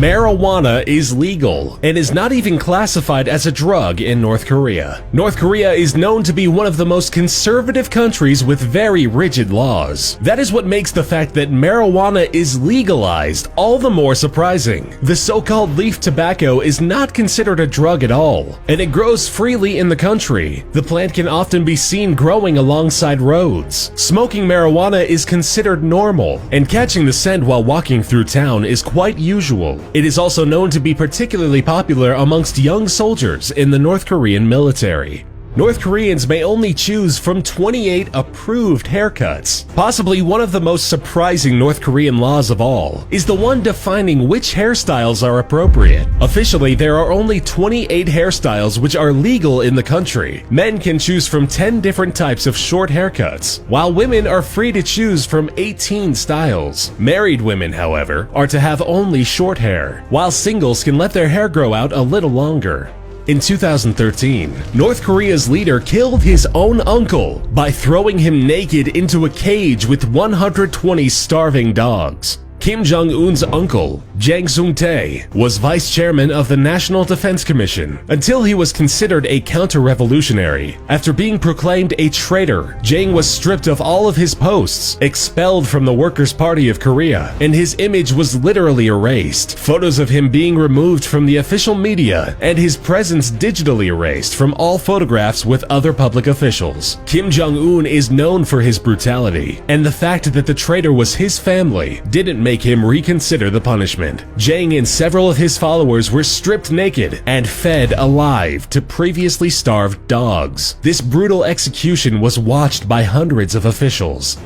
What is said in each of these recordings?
Marijuana is legal and is not even classified as a drug in North Korea. North Korea is known to be one of the most conservative countries with very rigid laws. That is what makes the fact that marijuana is legalized all the more surprising. The so-called leaf tobacco is not considered a drug at all, and it grows freely in the country. The plant can often be seen growing alongside roads. Smoking marijuana is considered normal, and catching the scent while walking through town is quite usual. It is also known to be particularly popular amongst young soldiers in the North Korean military. North Koreans may only choose from 28 approved haircuts. Possibly one of the most surprising North Korean laws of all is the one defining which hairstyles are appropriate. Officially, there are only 28 hairstyles which are legal in the country. Men can choose from 10 different types of short haircuts, while women are free to choose from 18 styles. Married women, however, are to have only short hair, while singles can let their hair grow out a little longer. In 2013, North Korea's leader killed his own uncle by throwing him naked into a cage with 120 starving dogs. Kim Jong-un's uncle, Jang Sung-tae, was vice chairman of the National Defense Commission until he was considered a counter-revolutionary. After being proclaimed a traitor, Jang was stripped of all of his posts, expelled from the Workers' Party of Korea, and his image was literally erased. Photos of him being removed from the official media and his presence digitally erased from all photographs with other public officials. Kim Jong-un is known for his brutality, and the fact that the traitor was his family didn't make him reconsider the punishment. Jang and several of his followers were stripped naked and fed alive to previously starved dogs. This brutal execution was watched by hundreds of officials.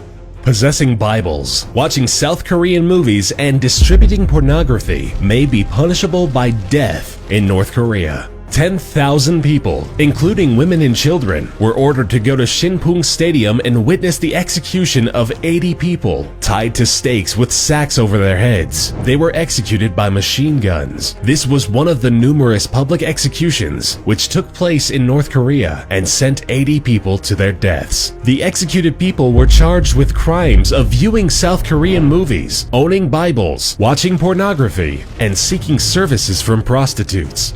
Possessing Bibles, watching South Korean movies, and distributing pornography may be punishable by death in North Korea. 10,000 people, including women and children, were ordered to go to Shinpung Stadium and witness the execution of 80 people tied to stakes with sacks over their heads. They were executed by machine guns. This was one of the numerous public executions which took place in North Korea and sent 80 people to their deaths. The executed people were charged with crimes of viewing South Korean movies, owning Bibles, watching pornography, and seeking services from prostitutes.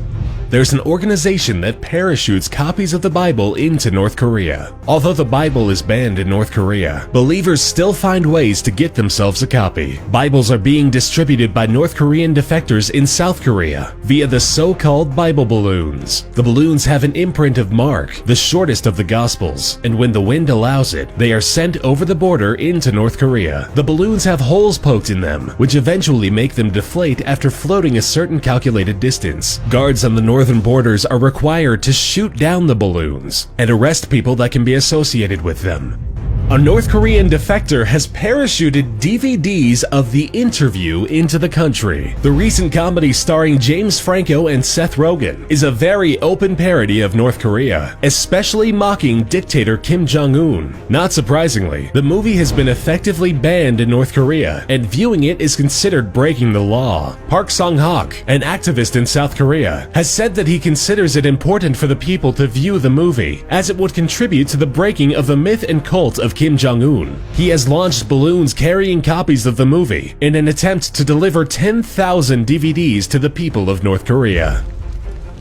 There's an organization that parachutes copies of the Bible into North Korea. Although the Bible is banned in North Korea, believers still find ways to get themselves a copy. Bibles are being distributed by North Korean defectors in South Korea via the so-called Bible balloons. The balloons have an imprint of Mark, the shortest of the Gospels, and when the wind allows it, they are sent over the border into North Korea. The balloons have holes poked in them, which eventually make them deflate after floating a certain calculated distance. Guards on the northern borders are required to shoot down the balloons and arrest people that can be associated with them. A North Korean defector has parachuted DVDs of The Interview into the country. The recent comedy starring James Franco and Seth Rogen is a very open parody of North Korea, especially mocking dictator Kim Jong-un. Not surprisingly, the movie has been effectively banned in North Korea, and viewing it is considered breaking the law. Park Sung-hak, an activist in South Korea, has said that he considers it important for the people to view the movie, as it would contribute to the breaking of the myth and cult of Kim Jong-un. He has launched balloons carrying copies of the movie in an attempt to deliver 10,000 DVDs to the people of North Korea.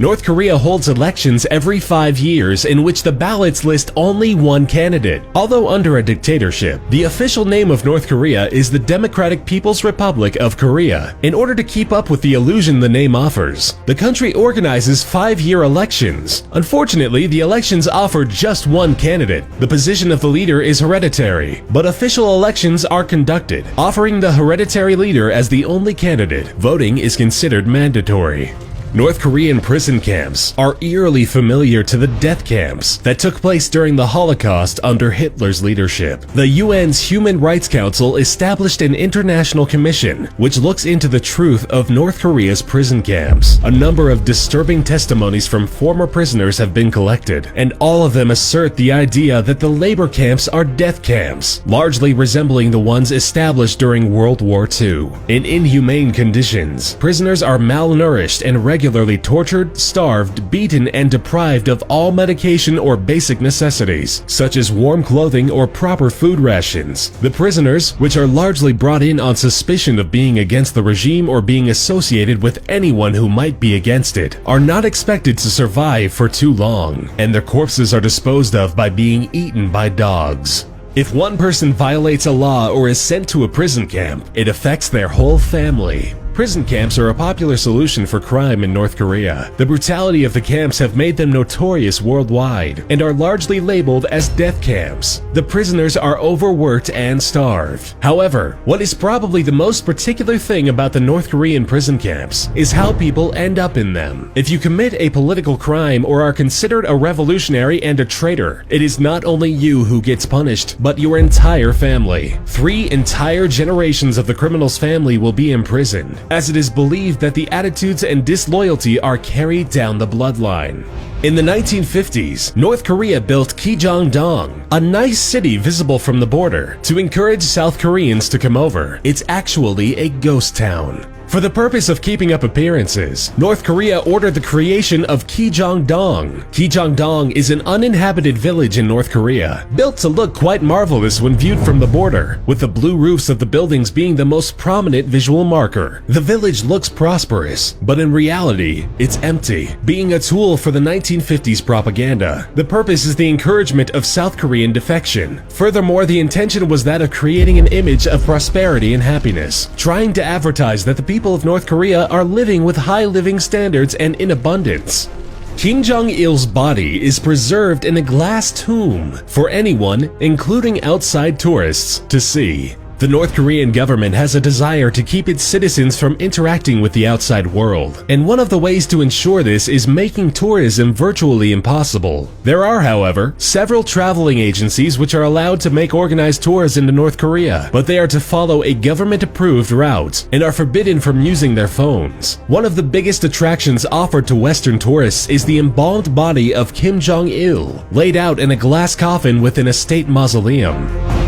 North Korea holds elections every 5 years in which the ballots list only one candidate. Although under a dictatorship, the official name of North Korea is the Democratic People's Republic of Korea. In order to keep up with the illusion the name offers, the country organizes 5-year elections. Unfortunately, the elections offer just one candidate. The position of the leader is hereditary, but official elections are conducted, offering the hereditary leader as the only candidate. Voting is considered mandatory. North Korean prison camps are eerily familiar to the death camps that took place during the Holocaust under Hitler's leadership. The UN's Human Rights Council established an international commission which looks into the truth of North Korea's prison camps. A number of disturbing testimonies from former prisoners have been collected, and all of them assert the idea that the labor camps are death camps, largely resembling the ones established during World War II. In inhumane conditions, prisoners are malnourished and regularly regularly tortured, starved, beaten, and deprived of all medication or basic necessities, such as warm clothing or proper food rations. The prisoners, which are largely brought in on suspicion of being against the regime or being associated with anyone who might be against it, are not expected to survive for too long, and their corpses are disposed of by being eaten by dogs. If one person violates a law or is sent to a prison camp, it affects their whole family. Prison camps are a popular solution for crime in North Korea. The brutality of the camps have made them notorious worldwide and are largely labeled as death camps. The prisoners are overworked and starved. However, what is probably the most particular thing about the North Korean prison camps is how people end up in them. If you commit a political crime or are considered a revolutionary and a traitor, it is not only you who gets punished, but your entire family. 3 entire generations of the criminal's family will be imprisoned, as it is believed that the attitudes and disloyalty are carried down the bloodline. In the 1950s, North Korea built Kijang-dong, a nice city visible from the border, to encourage South Koreans to come over. It's actually a ghost town. For the purpose of keeping up appearances, North Korea ordered the creation of Kijang-dong. Kijang-dong is an uninhabited village in North Korea, built to look quite marvelous when viewed from the border, with the blue roofs of the buildings being the most prominent visual marker. The village looks prosperous, but in reality, it's empty, being a tool for the 1950s propaganda. The purpose is the encouragement of South Korean defection. Furthermore, the intention was that of creating an image of prosperity and happiness, trying to advertise that the people of North Korea are living with high living standards and in abundance. Kim Jong-il's body is preserved in a glass tomb for anyone, including outside tourists, to see. The North Korean government has a desire to keep its citizens from interacting with the outside world, and one of the ways to ensure this is making tourism virtually impossible. There are, however, several traveling agencies which are allowed to make organized tours into North Korea, but they are to follow a government-approved route and are forbidden from using their phones. One of the biggest attractions offered to Western tourists is the embalmed body of Kim Jong-il, laid out in a glass coffin within a state mausoleum.